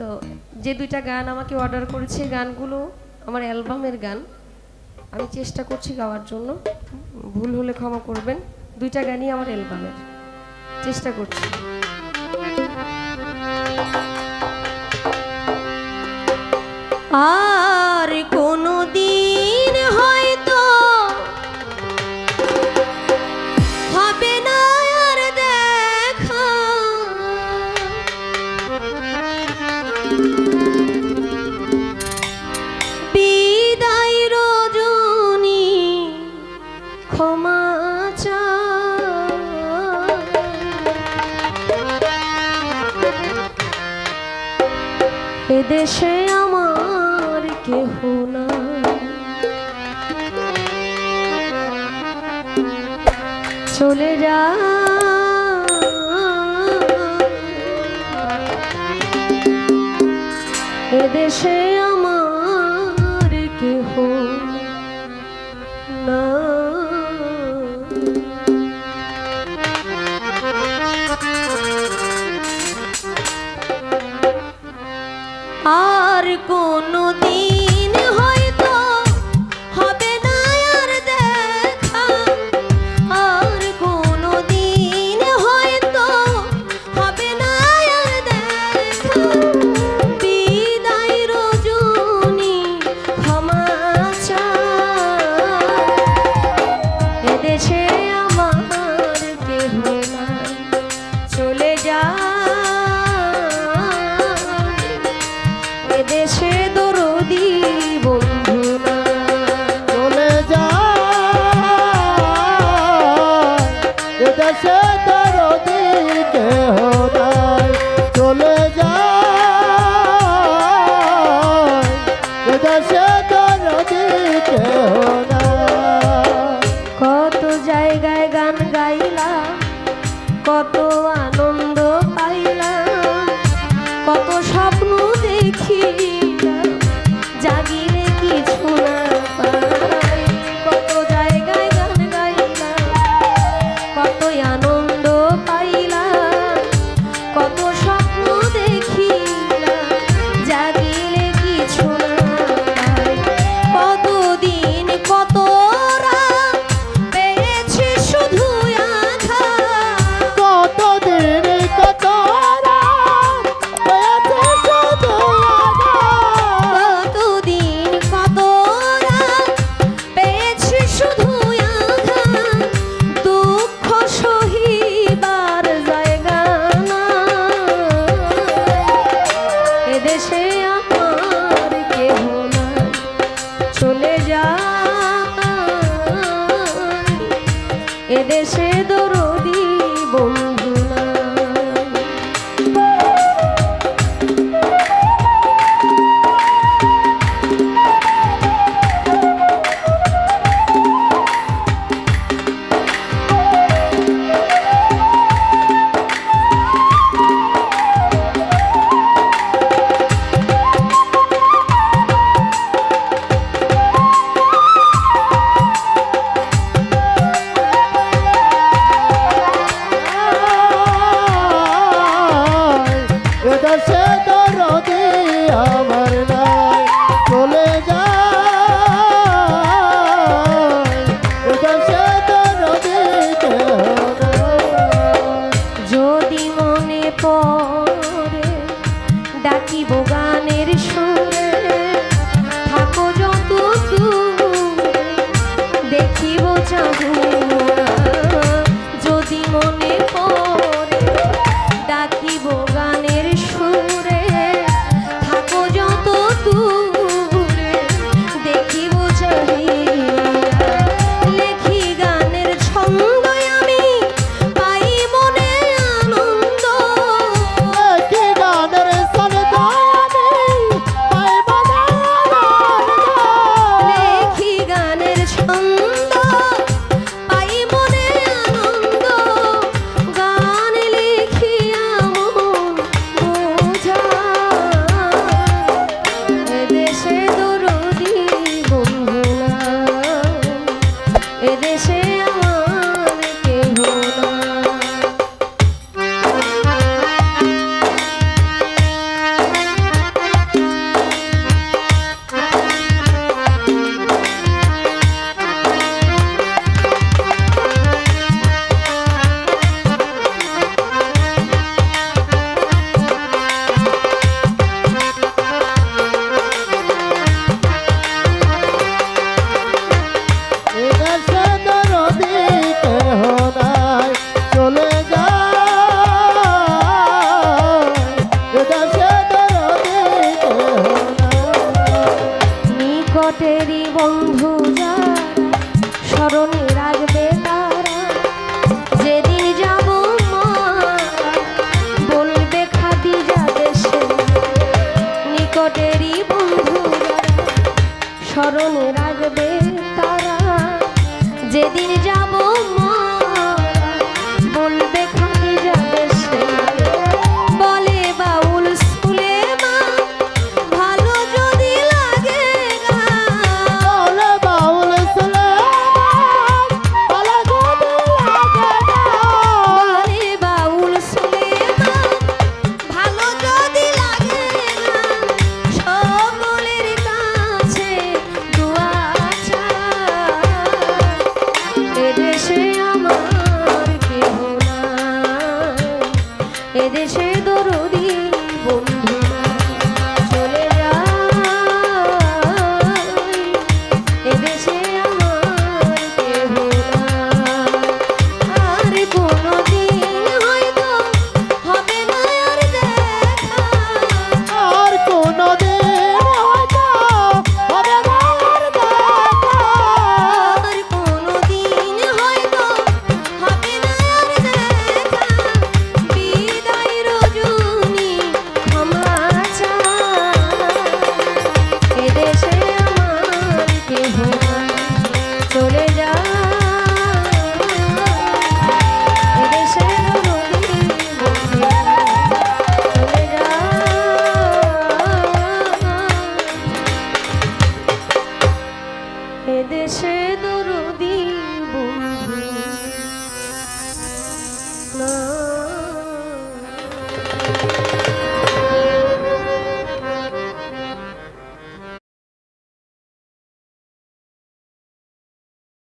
তো যে দুইটা গান আমাকে অর্ডার করেছে গানগুলো আমার অ্যালবামের গান। আমি চেষ্টা করছি গাওয়ার জন্য, ভুল হলে ক্ষমা করবেন। দুইটা গানই আমার অ্যালবামের, চেষ্টা করছি। আর কোনো দিন হয়তো হবে না আর দেখা, বিদায় রজনী ক্ষমা চা, এদেশে আমার কেহ না, চলে যা এদেশে আমার কেহ না। আর কোনো দিন হয়তো হবে না আর দেখা, আর কোনো দিন হয়তো হবে না আর দেখা, বিদায় রজনী ক্ষমা চা, এদেশে আমার কেহ না, চলে যা এদেশে দরদি বন্ধু না, চলে যা এদেশে দরদি কেহ নাই, চলে যা এদেশে দরদি কেহ নাই। কত জায়গায় গান গাইলাম, কত আনন্দ পাইলাম, কত স্বপ্ন দেখিলাম, জাগিলে কিছু না পাই। কত জায়গায় গান গাইলাম, কত আনন্দ পাইলাম, কত স্বপ্ন দেখিলাম, জাগিলে কিছু না পাই। কতদিন কত রাত পেয়েছি শুধু আঘাত, কতদিন কত রাত পেয়েছি শুধু আঘাত, কতদিন কত রাত পেয়েছি শুধু আঘাত, দুঃখ সহিবার জায়গা না, এদেশে আমার কেহ নাই, চলে যা এদেশে দরদি বন্ধু না। পেটেরই বন্ধু